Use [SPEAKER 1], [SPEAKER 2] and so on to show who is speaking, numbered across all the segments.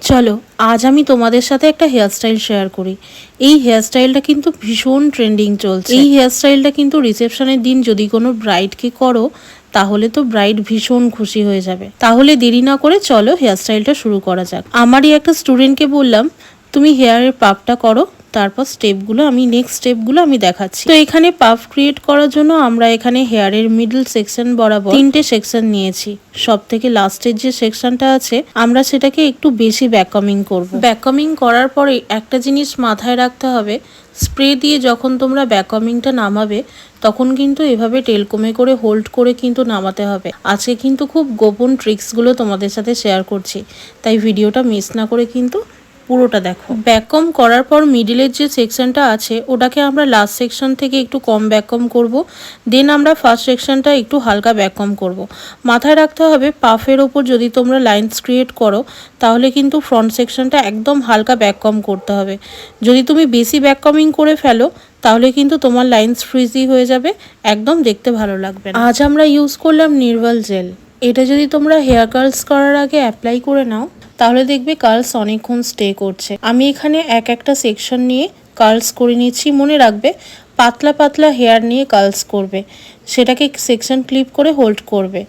[SPEAKER 1] চলো আজ আমি তোমাদের সাথে একটা হেয়ারস্টাইল শেয়ার করি। এই হেয়ারস্টাইলটা কিন্তু ভীষণ ট্রেন্ডিং চলছে। এই হেয়ারস্টাইলটা কিন্তু রিসেপশনের দিন যদি কোনো ব্রাইডকে করো তাহলে তো ব্রাইড ভীষণ খুশি হয়ে যাবে। তাহলে দেরি না করে চলো হেয়ারস্টাইলটা শুরু করা যাক। আমারই একটা স্টুডেন্টকে বললাম তুমি হেয়ারের পাফটা করো, তারপর নেক্সট স্টেপগুলো আমি দেখাচ্ছি। তো এখানে পাফ ক্রিয়েট করার জন্য আমরা এখানে হেয়ারের মিডল সেকশন বরাবর 3টে সেকশন নিয়েছি। সব থেকে লাস্টের যে সেকশনটা আছে আমরা সেটাকে একটু বেশি ব্যাককামিং করব। ব্যাককামিং করার পরে একটা জিনিস মাথায় রাখতে হবে, স্প্রে দিয়ে যখন তোমরা ব্যাককামিংটা নামাবে তখন কিন্তু এভাবে টেলকমে করে হোল্ড করে কিন্তু নামাতে হবে। আজকে কিন্তু খুব গোপন ট্রিক্সগুলো তোমাদের সাথে শেয়ার করছি, তাই ভিডিওটা মিস না করে কিন্তু পুরোটা দেখো। ব্যাককম করার পর মিডিলের যে সেকশনটা আছে ওটাকে আমরা লাস্ট সেকশন থেকে একটু কম ব্যাককম করব, দেন আমরা ফার্স্ট সেকশনটা একটু হালকা ব্যাককম করব। মাথায় রাখতে হবে পাফের ওপর যদি তোমরা লাইনস ক্রিয়েট করো তাহলে কিন্তু ফ্রন্ট সেকশনটা একদম হালকা ব্যাককম করতে হবে। যদি তুমি বেশি ব্যাককমিং করে ফেলো তাহলে কিন্তু তোমার লাইনস ফ্রিজি হয়ে যাবে, একদম দেখতে ভালো লাগবে না। আজ আমরা ইউজ করলাম নির্ভাল জেল। এটা যদি তোমরা হেয়ার কার্লস করার আগে অ্যাপ্লাই করে নাও তাহলে দেখবে কার্লস অনেকক্ষণ স্টে করছে। আমি এখানে একটা সেকশন নিয়ে কার্লস করে নিচ্ছি। মনে রাখবে পাতলা পাতলা হেয়ার নিয়ে কার্লস করবে, সেটাকে সেকশন ক্লিপ করে হোল্ড করবে।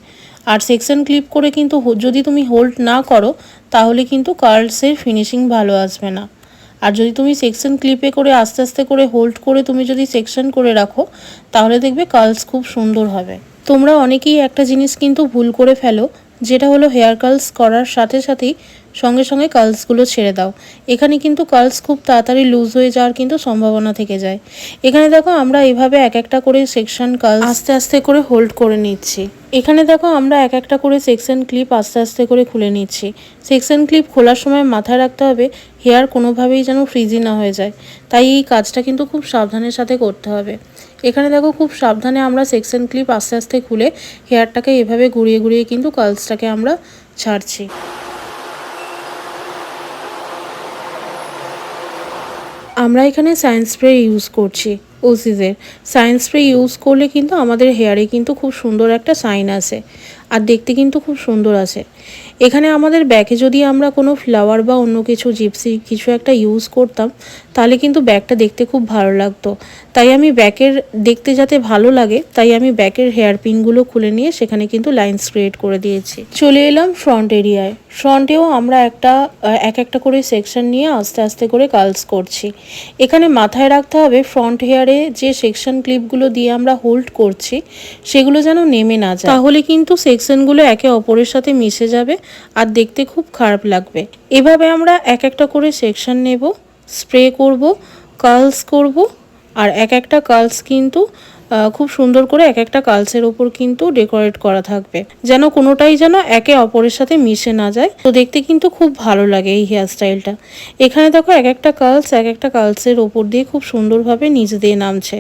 [SPEAKER 1] আর সেকশন ক্লিপ করে কিন্তু যদি তুমি হোল্ড না করো তাহলে কিন্তু কার্লসের ফিনিশিং ভালো আসবে না। আর যদি তুমি সেকশন ক্লিপে করে আস্তে আস্তে করে হোল্ড করে তুমি যদি সেকশন করে রাখো তাহলে দেখবে কার্লস খুব সুন্দর হবে। তোমরা অনেকেই একটা জিনিস কিন্তু ভুল করে ফেলো, যেটা হলো হেয়ার কার্লস করার সাথে সাথেই সঙ্গে সঙ্গে কার্লসগুলো ছেড়ে দাও। এখানে কিন্তু কার্লস খুব তাড়াতাড়ি লুজ হয়ে যাওয়ার কিন্তু সম্ভাবনা থেকে যায়। এখানে দেখো আমরা এভাবে একটা করে সেকশন কার্লস আস্তে আস্তে করে হোল্ড করে নিচ্ছি। এখানে দেখো আমরা একটা করে সেকশন ক্লিপ আস্তে আস্তে করে খুলে নিচ্ছি। সেকশন ক্লিপ খোলার সময় মাথায় রাখতে হবে হেয়ার কোনোভাবেই যেন ফ্রিজি না হয়ে যায়, তাই এই কাজটা কিন্তু খুব সাবধানের সাথে করতে হবে। এখানে দেখো খুব সাবধানে আমরা সেকশন ক্লিপ আস্তে আস্তে খুলে হেয়ারটাকে এভাবে ঘুরিয়ে ঘুরিয়ে কিন্তু কার্লসটাকে আমরা ছাড়ছি। আমরা এখানে সায়েন্স স্প্রে ইউজ করছি ওসিসের। সায়েন্স স্প্রে ইউজ করলে কিন্তু আমাদের হেয়ারে কিন্তু খুব সুন্দর একটা শাইন আসে আর দেখতে কিন্তু খুব সুন্দর আসে। এখানে আমাদের ব্যাকে যদি আমরা কোনো ফ্লাওয়ার বা অন্য কিছু জিপসি কিছু একটা ইউজ করতাম তাহলে কিন্তু ব্যাগটা দেখতে খুব ভালো লাগতো। তাই আমি ব্যাকের দেখতে যাতে ভালো লাগে তাই আমি ব্যাকের হেয়ার পিনগুলো খুলে নিয়ে সেখানে কিন্তু লাইনস ক্রিয়েট করে দিয়েছি। চলে এলাম ফ্রন্ট এরিয়ায়। ফ্রন্টেও আমরা একটা করে সেকশন নিয়ে আস্তে আস্তে করে কার্লস করছি। এখানে মাথায় রাখতে হবে ফ্রন্ট হেয়ারে যে সেকশন ক্লিপগুলো দিয়ে আমরা হোল্ড করছি সেগুলো যেন নেমে না যায়, তাহলে কিন্তু সেকশনগুলো একে অপরের সাথে মিশে যাবে আর দেখতে খুব খারাপ লাগবে। এভাবে আমরা একটা করে সেকশন নেব, স্প্রে করব, কার্লস করব আর একটা কার্লস কিন্তু খুব সুন্দর করে একটা কার্লসের ওপর কিন্তু ডেকোরেট করা থাকবে, যেন কোনোটাই যেন একে অপরের সাথে মিশে না যায়। তো দেখতে কিন্তু খুব ভালো লাগে এই হেয়ারস্টাইলটা। এখানে দেখো একটা কার্লসের ওপর দিয়ে খুব সুন্দরভাবে নিচ দিয়ে নামছে।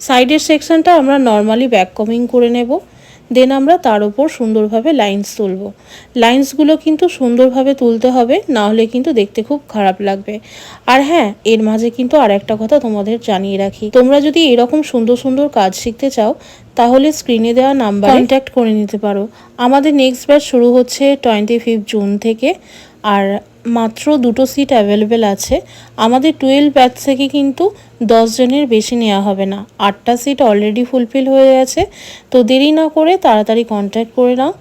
[SPEAKER 1] সাইডের সেকশনটা আমরা নর্মালি ব্যাককমিং করে নেব, দেন আমরা তার উপর সুন্দরভাবে লাইন্স তুলব। লাইন্সগুলো কিন্তু সুন্দরভাবে তুলতে হবে, না হলে কিন্তু দেখতে খুব খারাপ লাগবে। আর হ্যাঁ, এর মাঝে কিন্তু আর একটা কথা তোমাদের জানিয়ে রাখি, তোমরা যদি এরকম সুন্দর সুন্দর কাজ শিখতে চাও তাহলে স্ক্রিনে দেওয়া নাম্বারে কন্ট্যাক্ট করে নিতে পারো। আমাদের নেক্সট ব্যাচ শুরু হচ্ছে 25 জুন থেকে, আর মাত্র 2টো সিট অ্যাভেলেবেল আছে। আমাদের 12 ব্যাচ থেকে কিন্তু 10 জনের বেশি নেওয়া হবে না। 8টা সিট অলরেডি ফুলফিল হয়ে গেছে। তো দেরি না করে তাড়াতাড়ি কন্ট্যাক্ট করে নাও।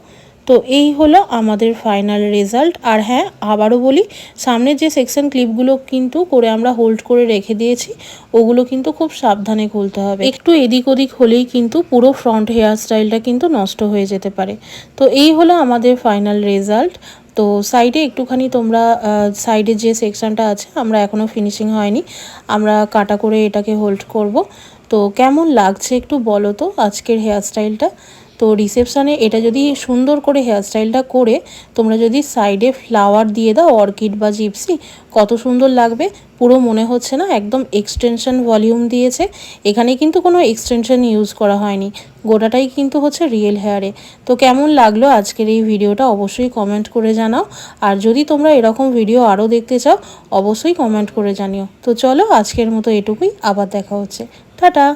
[SPEAKER 1] তো এই হলো আমাদের ফাইনাল রেজাল্ট। আর হ্যাঁ, আবারও বলি, সামনের যে সেকশন ক্লিপগুলো কিন্তু করে আমরা হোল্ড করে রেখে দিয়েছি ওগুলো কিন্তু খুব সাবধানে খুলতে হবে। একটু এদিক ওদিক হলেই কিন্তু পুরো ফ্রন্ট হেয়ার স্টাইলটা কিন্তু নষ্ট হয়ে যেতে পারে। তো এই হলো আমাদের ফাইনাল রেজাল্ট। তো সাইডে একটুখানি তোমরা সাইডে যে সেকশনটা আছে আমরা এখনও ফিনিশিং হয়নি, আমরা কাটা করে এটাকে হোল্ড করব। তো কেমন লাগছে একটু বলো তো আজকের হেয়ারস্টাইলটা। তো রিসেপশানে এটা যদি সুন্দর করে হেয়ারস্টাইলটা করে তোমরা যদি সাইডে ফ্লাওয়ার দিয়ে দাও, অর্কিড বা জিপসি, কত সুন্দর লাগবে। পুরো মনে হচ্ছে না একদম এক্সটেনশন ভলিউম দিয়েছে। এখানে কিন্তু কোনো এক্সটেনশন ইউজ করা হয়নি, গোটাটাই কিন্তু হচ্ছে রিয়েল হেয়ারে। তো কেমন লাগলো আজকের এই ভিডিওটা অবশ্যই কমেন্ট করে জানাও। আর যদি তোমরা এরকম ভিডিও আরও দেখতে চাও অবশ্যই কমেন্ট করে জানিও। তো চলো আজকের মতো এটুকুই, আবার দেখা হচ্ছে। টাটা।